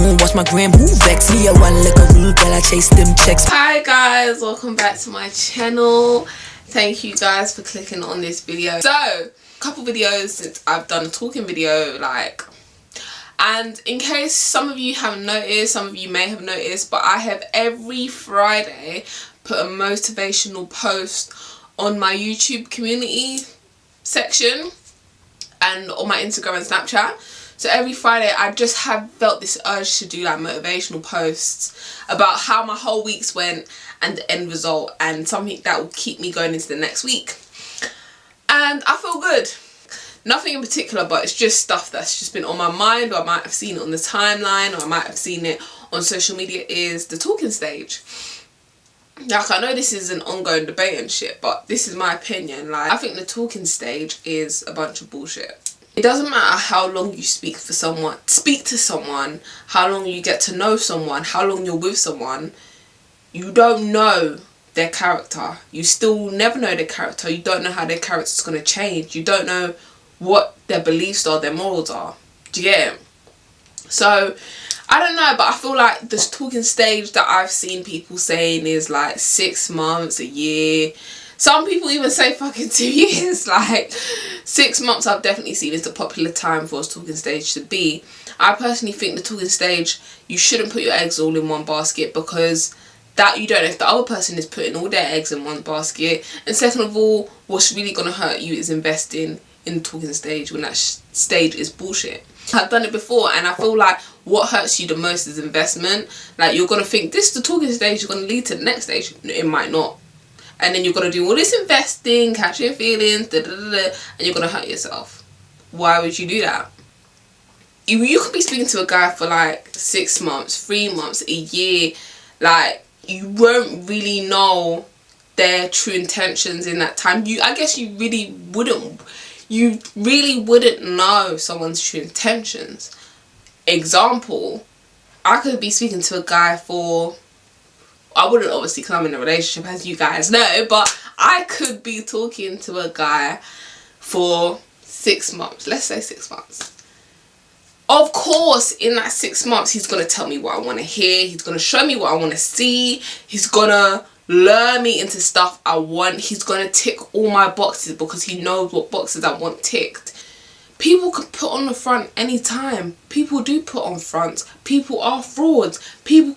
don't watch my gram, who vex me? I want like a real girl, I chase them checks. Hi guys, welcome back to my channel. Thank you guys for clicking on this video. So, a couple videos since I've done a talking video, and in case some of you haven't noticed, some of you may have noticed, but I have every Friday put a motivational post on my YouTube community section and on my Instagram and Snapchat. So every Friday I just have felt this urge to do like motivational posts about how my whole week's went and the end result, and something that will keep me going into the next week. And I feel good. Nothing in particular, but it's just stuff that's just been on my mind, or I might have seen it on the timeline, or I might have seen it on social media, is the talking stage. Like, I know this is an ongoing debate and shit, but this is my opinion. Like, I think the talking stage is a bunch of bullshit. It doesn't matter how long you speak to someone, how long you get to know someone, how long you're with someone, you don't know their character. You still never know their character. You don't know how their character's going to change. You don't know what their beliefs are, their morals are. Do you get it? So, I don't know, but I feel like this talking stage that I've seen people saying is like 6 months, a year. Some people even say fucking 2 years. Like, 6 months I've definitely seen is the popular time for a talking stage to be. I personally think the talking stage, you shouldn't put your eggs all in one basket, because that you don't know if the other person is putting all their eggs in one basket. And second of all, what's really going to hurt you is investing in the talking stage when that stage is bullshit. I've done it before, and I feel like what hurts you the most is investment. Like, you're going to think this is the talking stage, you're going to lead to the next stage. It might not. And then you're going to do all this investing, catching feelings, and you're going to hurt yourself. Why would you do that? You could be speaking to a guy for like 6 months, 3 months, a year. Like, you won't really know their true intentions in that time. I guess you really wouldn't know someone's true intentions. Example, I could be speaking to a guy for, I wouldn't obviously because I'm in a relationship, as you guys know, but I could be talking to a guy for 6 months. Let's say 6 months. Of course, in that 6 months, he's going to tell me what I want to hear. He's going to show me what I want to see. He's going to lure me into stuff I want. He's going to tick all my boxes because he knows what boxes I want ticked. People can put on the front anytime. People do put on fronts. People are frauds. People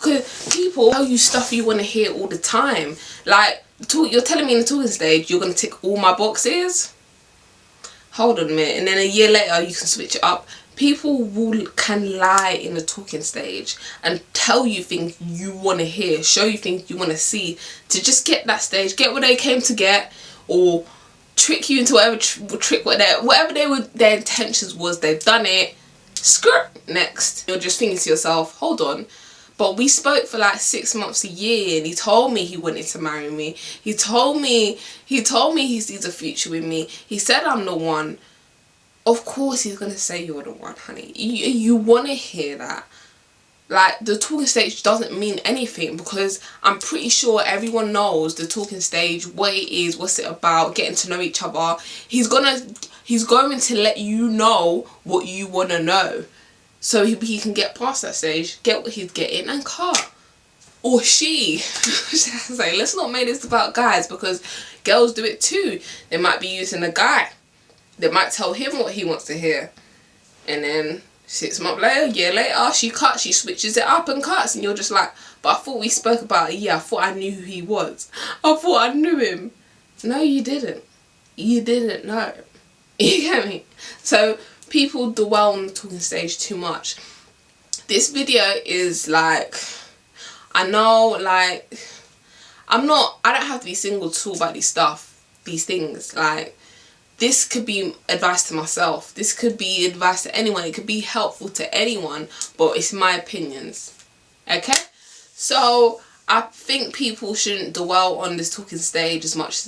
tell you stuff you want to hear all the time. Like, you're telling me in the talking stage you're going to tick all my boxes? Hold on a minute. And then a year later you can switch it up. People can lie in the talking stage and tell you things you want to hear, show you things you want to see, to just get that stage, get what they came to get, or trick you into whatever their intentions was. They've done it. Skirt. Next. You're just thinking to yourself, hold on, but we spoke for like 6 months, a year, and he told me he wanted to marry me. He told me he sees a future with me. He said I'm the one. Of course he's going to say you're the one, honey. You want to hear that. Like, the talking stage doesn't mean anything, because I'm pretty sure everyone knows the talking stage, what it is, what's it about, getting to know each other. He's going to let you know what you want to know, so he can get past that stage, get what he's getting, and cut. Or she. Like, let's not make this about guys, because girls do it too. They might be using a guy. They might tell him what he wants to hear, and then 6 months later, a year later, she switches it up and cuts, and you're just like, but I thought we spoke about a year. I thought I knew who he was. I thought I knew him. No, you didn't. You didn't know. You get me? So people dwell on the talking stage too much. This video is like, I know, like, I don't have to be single to talk about these things. Like, this could be advice to myself. This could be advice to anyone. It could be helpful to anyone, but it's my opinions. Okay? So, I think people shouldn't dwell on this talking stage as much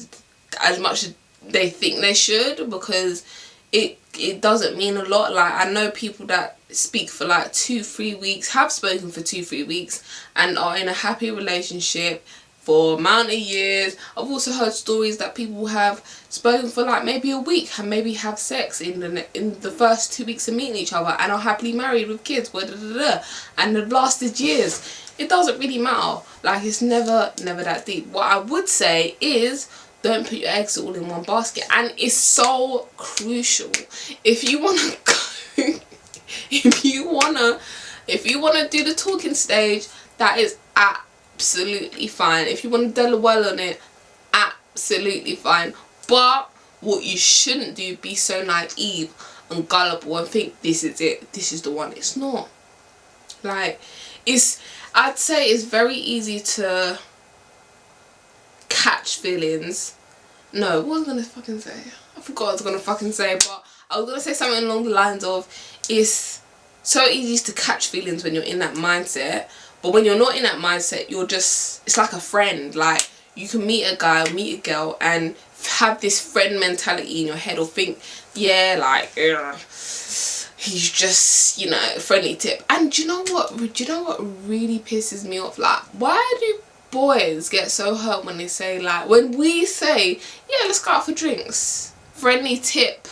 as they think they should, because it doesn't mean a lot. Like, I know people that speak for like 2-3 weeks, have spoken for 2-3 weeks, and are in a happy relationship, for amount of years. I've also heard stories that people have spoken for like maybe a week and maybe have sex in the first 2 weeks of meeting each other and are happily married with kids, and have lasted years. It doesn't really matter. Like, it's never that deep. What I would say is, don't put your eggs all in one basket. And it's so crucial. If you want to go, if you want to do the talking stage, that is absolutely fine. If you want to dwell well on it, absolutely fine. But what you shouldn't do, be so naive and gullible and think this is it, this is the one. It's not. Like, I'd say it's very easy to catch feelings. No, what was I gonna fucking say? I forgot what I was gonna fucking say, but I was gonna say something along the lines of, it's so easy to catch feelings when you're in that mindset, but when you're not in that mindset, you're just, it's like a friend. Like, you can meet a guy or meet a girl and have this friend mentality in your head, or think, yeah, like, he's just, you know, friendly tip. And do you know what really pisses me off? Like, why do boys get so hurt when they say, like, when we say, yeah, let's go out for drinks, friendly tip?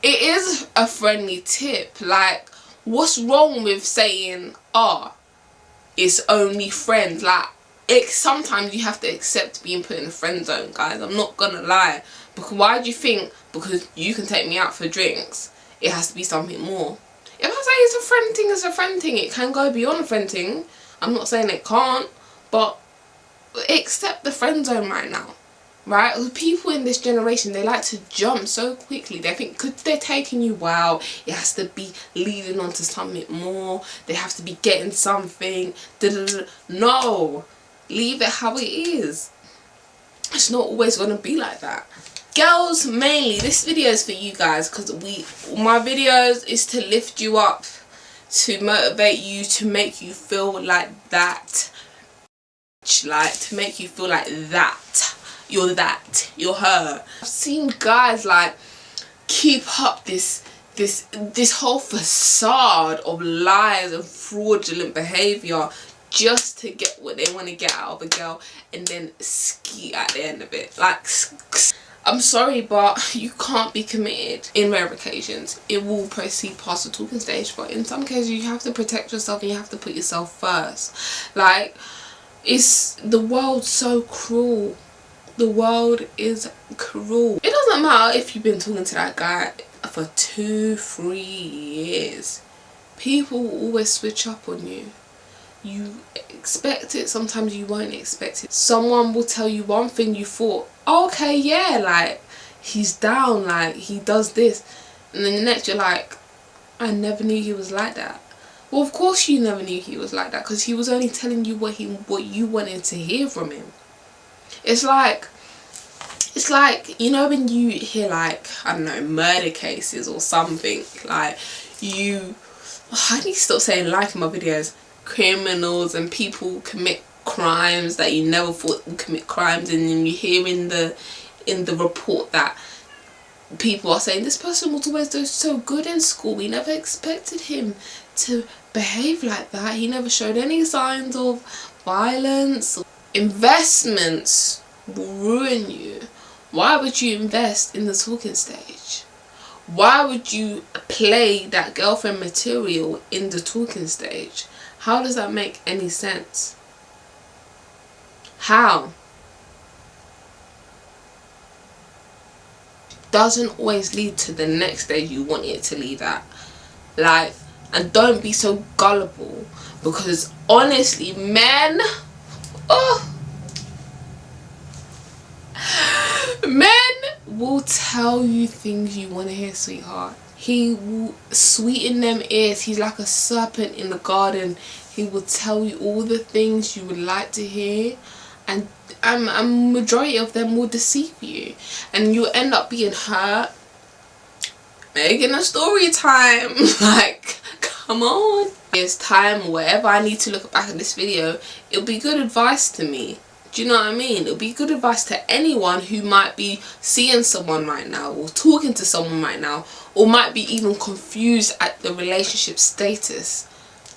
It is a friendly tip. Like, what's wrong with saying, it's only friends? Like, sometimes you have to accept being put in the friend zone, guys. I'm not gonna lie. Because why do you think, because you can take me out for drinks, it has to be something more? If I say it's a friend thing, it's a friend thing. It can go beyond a friend thing. I'm not saying it can't, but accept the friend zone right now, right? People in this generation, they like to jump so quickly. They think, because they're taking you out, it has to be leading on to something more. They have to be getting something. No, leave it how it is. It's not always going to be like that. Girls, mainly, this video is for you guys, because my videos is to lift you up, to motivate you, to make you feel like that. Like, to make you feel like that you're her. I've seen guys like keep up this whole facade of lies and fraudulent behavior just to get what they want to get out of a girl, and then ski at the end of it. Like, I'm sorry, but you can't be committed. In rare occasions, it will proceed past the talking stage, but in some cases you have to protect yourself and you have to put yourself first. Like, the world's so cruel. The world is cruel. It doesn't matter if you've been talking to that guy for 2-3 years. People will always switch up on you. You expect it, sometimes you won't expect it. Someone will tell you one thing, you thought, oh, okay, yeah, like, he's down, like, he does this, and then the next you're like, I never knew he was like that. Well, of course you never knew he was like that, because he was only telling you what you wanted to hear from him. It's like, you know, when you hear, like, I don't know, murder cases or something, like, I need to stop saying like in my videos, criminals and people commit crimes that you never thought would commit crimes, and then you hear in the report that people are saying this person was always so good in school, we never expected him to behave like that, he never showed any signs of violence. Investments will ruin you. Why would you invest in the talking stage? Why would you play that girlfriend material in the talking stage? How does that make any sense? How? Doesn't always lead to the next stage you want it to lead at. Like, and don't be so gullible, because honestly, men, men will tell you things you want to hear, sweetheart. He will sweeten them ears. He's like a serpent in the garden. He will tell you all the things you would like to hear, and majority of them will deceive you, and you'll end up being hurt, making a story time. Like, come on. It's time or whatever I need to look back at this video, it'll be good advice to me. Do you know what I mean? It'll be good advice to anyone who might be seeing someone right now, or talking to someone right now, or might be even confused at the relationship status.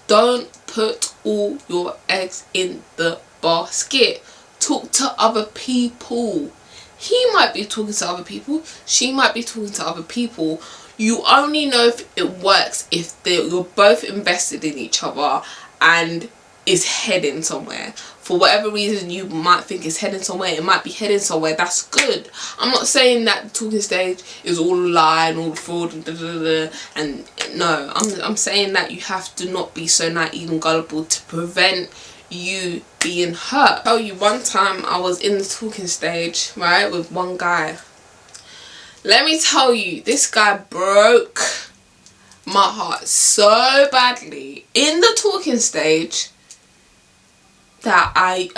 Don't put all your eggs in the basket. talk to other people. He might be talking to other people. She might be talking to other people. You only know if it works if you're both invested in each other and it's heading somewhere. For whatever reason you might think it's heading somewhere, it might be heading somewhere. That's good. I'm not saying that the talking stage is all a lie and all fraud and no, I'm saying that you have to not be so naive and gullible to prevent you being hurt. I'll tell you, one time I was in the talking stage, right, with one guy. Let me tell you, this guy broke my heart so badly in the talking stage that I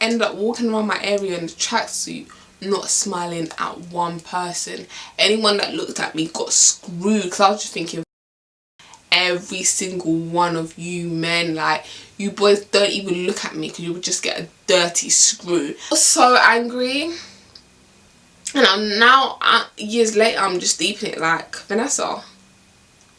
ended up walking around my area in the tracksuit, not smiling at one person. Anyone that looked at me got screwed, because I was just thinking, every single one of you men, like, you boys don't even look at me because you would just get a dirty screw. I was so angry. And I'm now, years later, I'm just deeping it like, Vanessa,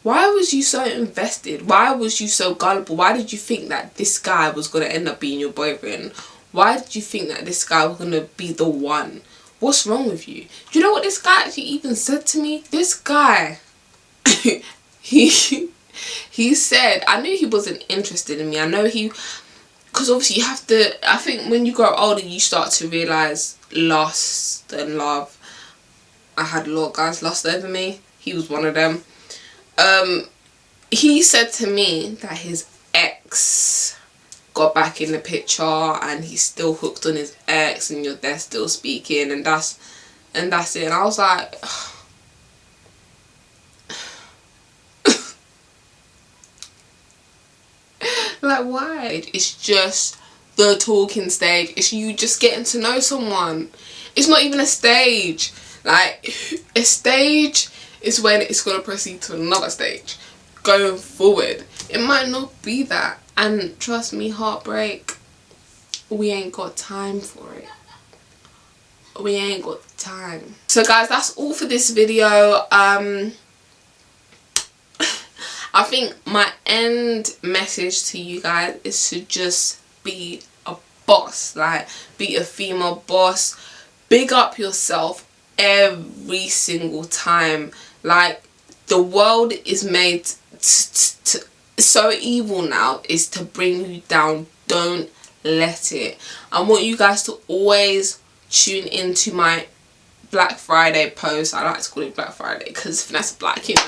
why was you so invested? Why was you so gullible? Why did you think that this guy was going to end up being your boyfriend? Why did you think that this guy was going to be the one? What's wrong with you? Do you know what this guy actually even said to me? This guy, he said, I knew he wasn't interested in me. I know because obviously you have to, I think when you grow older, you start to realise lust and love. I had a lot of guys lust over me. He was one of them. He said to me that his ex got back in the picture and he's still hooked on his ex and they're still speaking, and that's it. And I was like, like, why? It's just the talking stage. It's you just getting to know someone. It's not even a stage. Like, a stage is when it's going to proceed to another stage going forward. It might not be that, and trust me, heartbreak, we ain't got time for it. We ain't got time. So guys, that's all for this video. I think my end message to you guys is to just be a boss. Like, be a female boss. Big up yourself every single time. Like, the world is made so evil now, is to bring you down. Don't let it. I want you guys to always tune into my Black Friday post. I like to call it Black Friday because Vanessa Black, you know.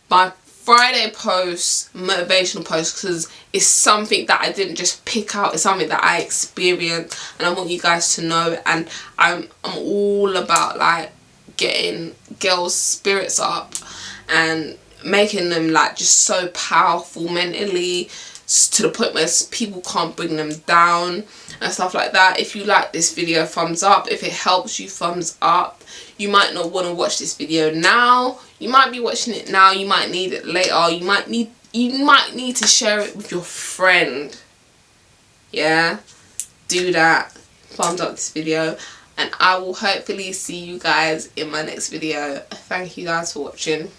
My Friday post, motivational post, because it's something that I didn't just pick out. It's something that I experienced, and I want you guys to know. And I'm all about, like, getting girls' spirits up and making them, like, just so powerful mentally, to the point where people can't bring them down and stuff like that. If you like this video, thumbs up. If it helps you, thumbs up. You might not want to watch this video now. You might be watching it now. You might need it later. You might need to share it with your friend. Yeah, do that. Thumbs up this video, and I will hopefully see you guys in my next video. Thank you guys for watching.